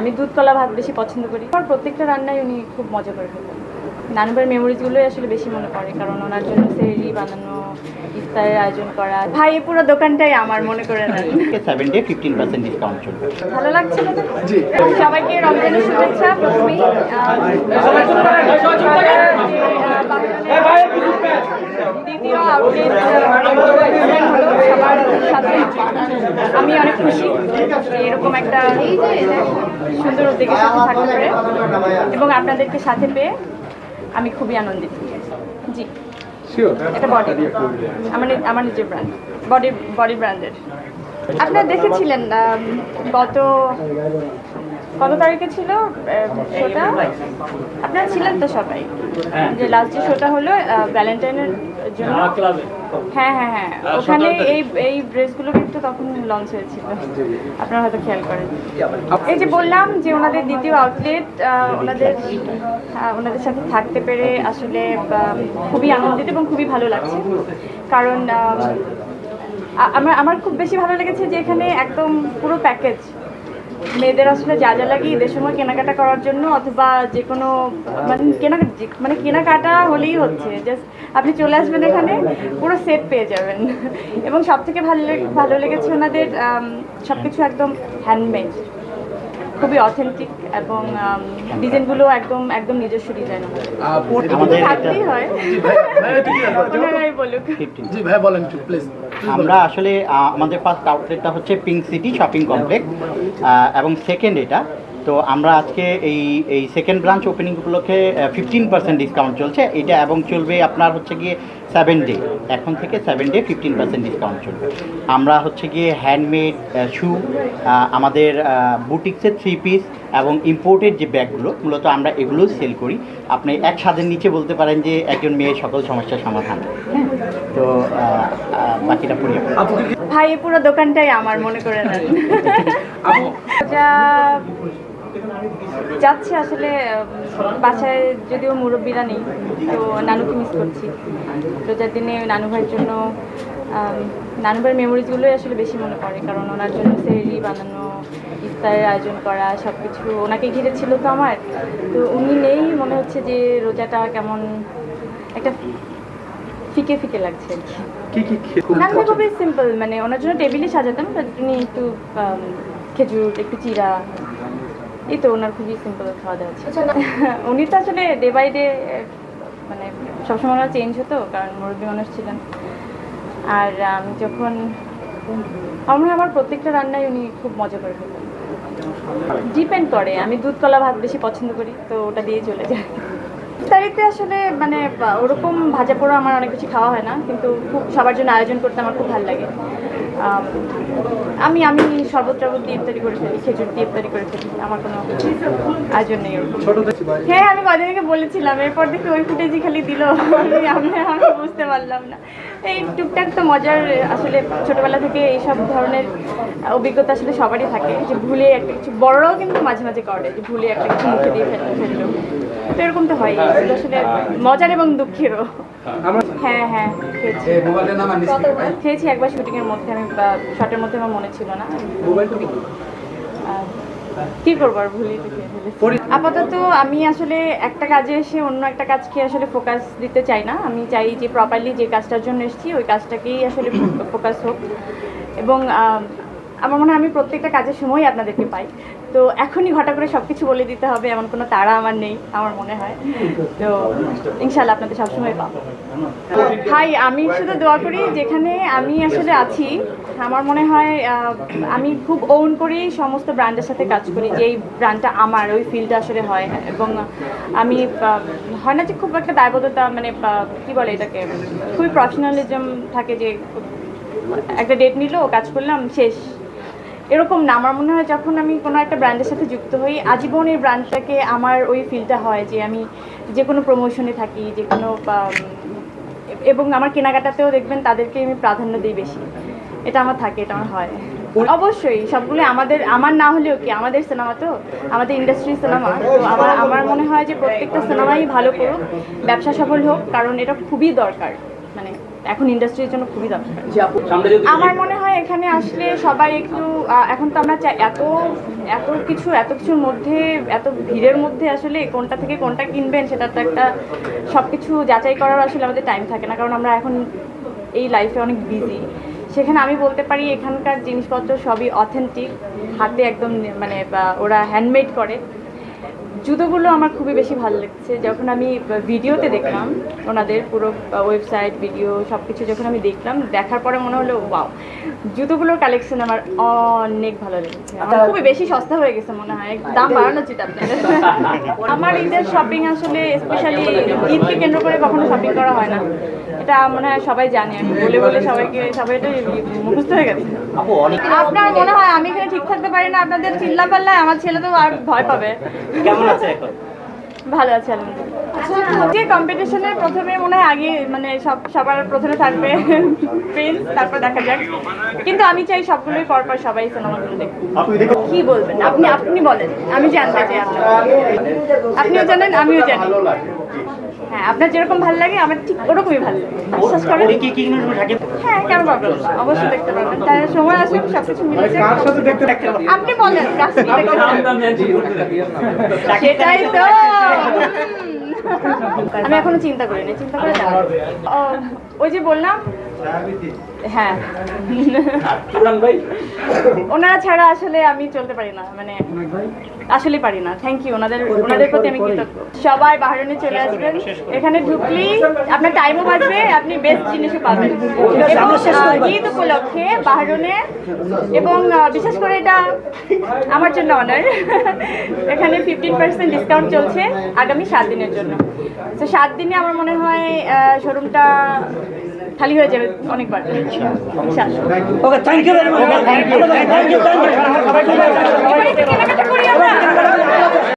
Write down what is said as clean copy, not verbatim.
আমি দুধ কলা ভাত বেশি পছন্দ করি। আমার প্রত্যেকটা রান্নাই উনি খুব মজা করে ফেলেন। নানুবার মেমোরিজগুলোই আসলে বেশি মনে পড়ে, কারণ ওনার জন্য সেহরি বানানো, ইফতারের আয়োজন করা। ভাই পুরো দোকানটাই আমার, মনে করে নেন। 7 ডে 15% ডিসকাউন্ট চলবে। ভালো লাগছে না? সবাইকে রমজানের শুভেচ্ছা। প্রথমেই দ্বিতীয় আউটলেট সবার সাথে আমি অনেক খুশি এরকম একটা সুন্দর উদ্যোগের সাথে থাকতে পেরে, এবং আপনাদেরকে সাথে পেয়ে আমি খুবই আনন্দিত। জি, এটা বডি, আমার নিজের ব্র্যান্ড, বডি ব্র্যান্ডের। আপনারা দেখেছিলেন কত তারিখে ছিল শোটা? আপনারা ছিলেন তো সবাই, যে লাস্ট যে শোটা হলো ভ্যালেন্টাইনের জন্য। হ্যাঁ হ্যাঁ হ্যাঁ, ওখানে এই ড্রেসগুলো কিন্তু তখন লঞ্চ হয়েছিল, আপনারা হয়তো খেয়াল করেন। এই যে বললাম যে ওনাদের দ্বিতীয় আউটলেট, ওনাদের সাথে থাকতে পেরে আসলে খুবই আনন্দিত এবং খুবই ভালো লাগছে। কারণ আমার খুব বেশি ভালো লেগেছে যে এখানে একদম পুরো প্যাকেজ, মেয়েদের আসলে যা যা লাগে ঈদের সময় কেনাকাটা করার জন্য, অথবা যে কোনো কেনাকাটা হলেই হচ্ছে, জাস্ট আপনি চলে আসবেন এখানে পুরো সেট পেয়ে যাবেন। এবং সব থেকে ভালো লেগেছে ওনাদের সব কিছু একদম হ্যান্ডমেড, খুবই অথেন্টিক, এবং ডিজাইনগুলো একদম নিজস্ব ডিজাইন। থাকতেই হয়, ওনারাই বলুক। জি ভাই বলেন প্লিজ। আমরা আসলে আমাদের ফার্স্ট আউটলেটটা হচ্ছে পিঙ্ক সিটি শপিং কমপ্লেক্স, এবং সেকেন্ড এটা। তো আমরা আজকে এই সেকেন্ড ব্রাঞ্চ ওপেনিং উপলক্ষে 15% ডিসকাউন্ট চলছে এটা, এবং চলবে আপনার হচ্ছে গিয়ে 7 ডে, এখন থেকে 7 ডে 15% ডিসকাউন্ট চলবে। আমরা হচ্ছে গিয়ে হ্যান্ডমেড শু, আমাদের বুটিক্সের 3 পিস এবং ইম্পোর্টেড যে ব্যাগগুলো, মূলত আমরা এগুলো সেল করি। আপনি এক ছাদের নিচে বলতে পারেন যে একজন মেয়ের সকল সমস্যার সমাধান। তো বাকিটা পড়ি। ভাই পুরো দোকানটাই আমার, মনে করে নেন। যাচ্ছে আসলে বাসায়, যদিও মুরব্বীরা নেই, তো নানুকে মিস করছি। রোজার দিনে নানু ভাইয়ের জন্য, নানু ভাইয়ের মেমোরিজগুলোই আসলে বেশি মনে পড়ে, কারণ ওনার জন্য সেহরি বানানো, ইফতারের আয়োজন করা, সব কিছু ওনাকে ঘিরে ছিল। তো আমার তো উনি নেই, মনে হচ্ছে যে রোজাটা কেমন একটা ফিকে ফিকে লাগছে আর কি। নানু ভাই খুবই সিম্পল, মানে ওনার জন্য টেবিলই সাজাতাম, উনি একটু খেজুর, একটু চিরা, এই তো ওনার খুবই সিম্পল খাওয়া দাওয়া আছে। উনি তো আসলে ডে বাই ডে মানে সবসময় ওনার চেঞ্জ হতো, কারণ মুরব্বী মানুষ ছিলেন। আর আমি যখন আমার প্রত্যেকটা রান্নায় উনি খুব মজা করে ফেলতেন। ডিপেন্ড করে, আমি দুধ কলা ভাত বেশি পছন্দ করি, তো ওটা দিয়ে চলে যায়। ইফতারিতে আসলে মানে ওরকম ভাজা পোড়া আমার অনেক কিছু খাওয়া হয় না, কিন্তু খুব সবার জন্য আয়োজন করতে আমার খুব ভালো লাগে। আমি শরবত দিয়ে ইফতারি করে ফেলি, খেজুর দিয়ে ইফতারি করে ফেলি, আমার কোনো আয়োজন নেই ওরকম। হ্যাঁ, আমি কদিনকে বলেছিলাম, এরপর দেখি ওই ফুটেজই খালি দিল, আমি বুঝতে পারলাম না। এই টুকটাক তো মজার, আসলে ছোটোবেলা থেকে এইসব ধরনের অভিজ্ঞতা আসলে সবারই থাকে, যে ভুলে একটা কিছু, বড়রাও কিন্তু মাঝে মাঝে করে, যে ভুলে একটা কিছু মুখে দিয়ে ফেললো। তো এরকম তো হয়, আসলে মজার এবং দুঃখেরও। হ্যাঁ হ্যাঁ, খেয়েছি একবার শুটিংয়ের মধ্যে, আমি শটের মধ্যে আমার মনে ছিল না, কি করবো আর ভুলেই তো খেয়ে ফেলেছি। আপাতত আমি আসলে একটা কাজে এসে অন্য একটা কাজকে আসলে ফোকাস দিতে চাই না। আমি চাই যে প্রপারলি যে কাজটার জন্য এসেছি ওই কাজটাকেই আসলে ফোকাস হোক, এবং আমার মনে হয় আমি প্রত্যেকটা কাজের সময় আপনাদেরকে পাই, তো এখনই হঠাৎ করে সব কিছু বলে দিতে হবে এমন কোনো তাড়া আমার নেই, আমার মনে হয়। তো ইনশাল্লাহ আপনাদের সবসময় পাবো। ভাই আমি শুধু দোয়া করি, যেখানে আমি আসলে আছি আমার মনে হয় আমি খুব ওন করেই সমস্ত ব্র্যান্ডের সাথে কাজ করি, যে এই ব্র্যান্ডটা আমার, ওই ফিলটা আসলে হয়। এবং আমি হয় না যে খুব একটা দায়বদ্ধতা, মানে কী বলে এটাকে, খুবই প্রফেশনালিজম থাকে, যে একটা ডেট নিল, কাজ করলাম, শেষ, এরকম না। আমার মনে হয় যখন আমি কোনো একটা ব্র্যান্ডের সাথে যুক্ত হই, আজীবন এই ব্র্যান্ডটাকে আমার ওই ফিলটা হয়, যে আমি যে কোনো প্রমোশনে থাকি, যে কোনো, এবং আমার কেনাকাটাতেও দেখবেন তাদেরকে আমি প্রাধান্য দিই বেশি, এটা আমার থাকে, এটা আমার হয়। অবশ্যই সবগুলো আমার না হলেও কি, আমাদের সিনেমা তো, আমাদের ইন্ডাস্ট্রি সিনেমা, তো আমার মনে হয় যে প্রত্যেকটা সিনেমাই ভালো করুক, ব্যবসা সফল হোক, কারণ এটা খুবই দরকার, মানে এখন ইন্ডাস্ট্রির জন্য খুবই দরকার। আমার মনে হয় হয় এখানে আসলে সবাই একটু এখন তো আমরা চাই এত কিছুর মধ্যে, এত ভিড়ের মধ্যে আসলে কোনটা থেকে কোনটা কিনবেন সেটা তো একটা সব কিছু যাচাই করার আসলে আমাদের টাইম থাকে না, কারণ আমরা এখন এই লাইফে অনেক বিজি। সেখানে আমি বলতে পারি এখানকার জিনিসপত্র সবই অথেন্টিক, হাতে একদম মানে ওরা হ্যান্ডমেড করে। জুতোগুলো আমার খুবই বেশি ভালো লাগছে। যখন আমি ভিডিওতে দেখলাম ওনাদের পুরো ওয়েবসাইট ভিডিও সব কিছু যখন আমি দেখলাম, দেখার পরে মনে হলো ওয়াও, জুতোগুলোর কালেকশন আমার অনেক ভালো লেগেছে। আমার খুবই বেশি সস্তা হয়ে গেছে মনে হয়, দাম বাড়ানো উচিত আপনাদের। আমার ঈদের শপিং আসলে স্পেশালি ঈদকে কেন্দ্র করে কখনো শপিং করা হয় না, এটা মনে হয় সবাই জানে। আমি বলে বলে সবাই এটা মুখস্থ হয়ে গেছে। আপনার মনে হয় আমি এখানে ঠিক থাকতে পারি না, আপনাদের চিল্লা পাল্লায় আমার ছেলে তো আর ভয় পাবে। কেমন আছে এখন? ভালো আছে আলহামদুলিল্লাহ। যে কম্পিটিশনের প্রথমে মনে হয় আগে মানে সবার প্রথমে থাকবে প্রিন্স, তারপর দেখা যাক। কিন্তু আমি চাই সবগুলোই পরপর সবাই সিনেমাগুলো দেখুন। কি বলবেন আপনি বলেন, আমি জানতে চাই। আপনিও জানেন আমিও জানি। হ্যাঁ, আপনার যেরকম ভালো লাগে আমার ঠিক ওরকমই ভালো লাগে, বিশ্বাস করেন। হ্যাঁ, কেন পারবেন, অবশ্যই দেখতে পারবেন। তাই সময় আসুন, সবকিছু মিলেছে। আপনি বলেন কার সাথে দেখতে চান? সেটাই তো আমি এখনো চিন্তা করিনি, চিন্তা করে জানাবো। ওই যে বললাম, হ্যাঁ ওনারা ছাড়া আসলে আমি চলতে পারি না, মানে আসলে পারি না। থ্যাংক ইউ ওনাদের প্রতি আমি কৃতজ্ঞ। সবাই বাহরাইনে চলে আসবেন, এখানে ঢুকলেই আপনার টাইমও বাঁচবে, আপনি বেস্ট জিনিসও পাবেন। এবং ঈদ উপলক্ষে বাহরাইনে, এবং বিশেষ করে এটা আমার জন্য অনার, এখানে 15% ডিসকাউন্ট চলছে আগামী 7 দিনের জন্য। তো 7 দিনে আমার মনে হয় শোরুমটা খালি হয়ে যাবে অনেকবার। ওকে, থ্যাংক ইউ ভেরি মাচ। কেনাকাটা করি আমরা।